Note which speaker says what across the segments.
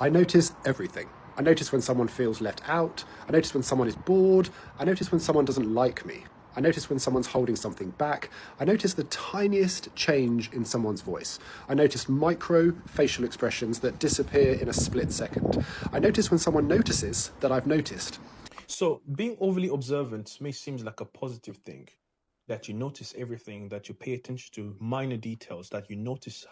Speaker 1: I notice everything. I notice when someone feels left out. I notice when someone is bored. I notice when someone doesn't like me. I notice when someone's holding something back. I notice the tiniest change in someone's voice. I notice micro facial expressions that disappear in a split second. I notice when someone notices that I've noticed.
Speaker 2: So being overly observant may seem like a positive thing, that you notice everything, that you pay attention to minor details, that you notice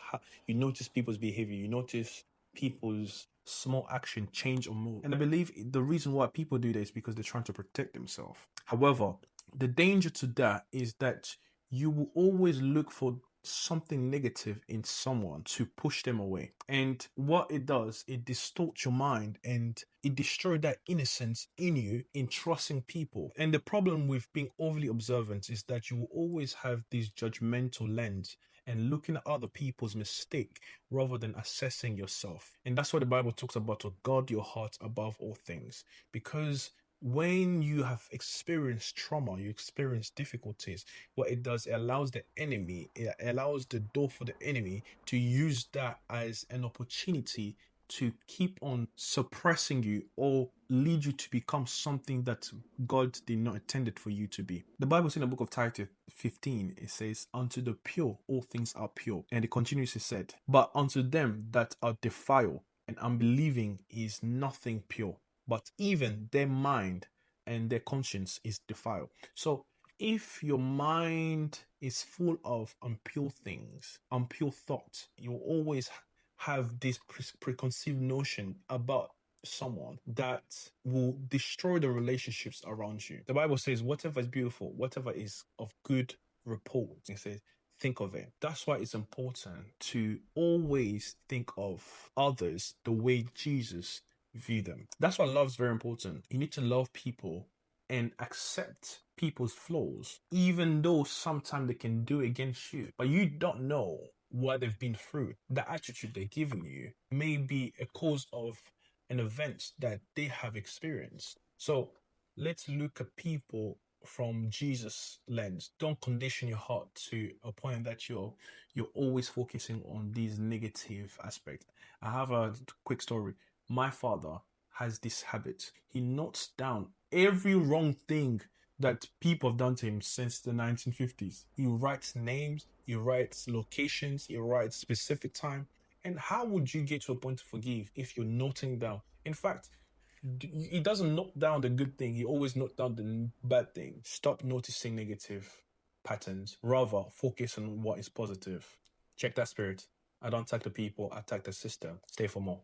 Speaker 2: people's behavior, you notice people's small action change or move. And I believe the reason why people do this is because they're trying to protect themselves. However, the danger to that is that you will always look for something negative in someone to push them away. And what it does, it distorts your mind and it destroys that innocence in you in trusting people. And the problem with being overly observant is that you will always have this judgmental lens and looking at other people's mistake rather than assessing yourself. And that's what the Bible talks about, to guard your heart above all things. Because when you have experienced trauma, you experience difficulties, what it does, it allows the door for the enemy to use that as an opportunity to keep on suppressing you or lead you to become something that God did not intended for you to be. The Bible says in the book of Titus 15, it says, "Unto the pure all things are pure." And it continues, it said, "But unto them that are defiled and unbelieving is nothing pure, but even their mind and their conscience is defiled." So if your mind is full of impure things, impure thoughts, you'll always have this preconceived notion about someone that will destroy the relationships around you. The Bible says, whatever is beautiful, whatever is of good report, it says, think of it. That's why it's important to always think of others the way Jesus viewed them. That's why love is very important. You need to love people and accept people's flaws, even though sometimes they can do against you, but you don't know what they've been through. The attitude they're giving you may be a cause of an event that they have experienced. So let's look at people from Jesus' lens. Don't condition your heart to a point that you're always focusing on these negative aspects. I have a quick story. My father has this habit. He notes down every wrong thing that people have done to him since the 1950s. He writes names, he writes locations, he writes specific time. And how would you get to a point to forgive if you're noting down? In fact, he doesn't note down the good thing, he always notes down the bad thing. Stop noticing negative patterns, rather focus on what is positive. Check that spirit. I don't attack the people, I attack the system. Stay for more.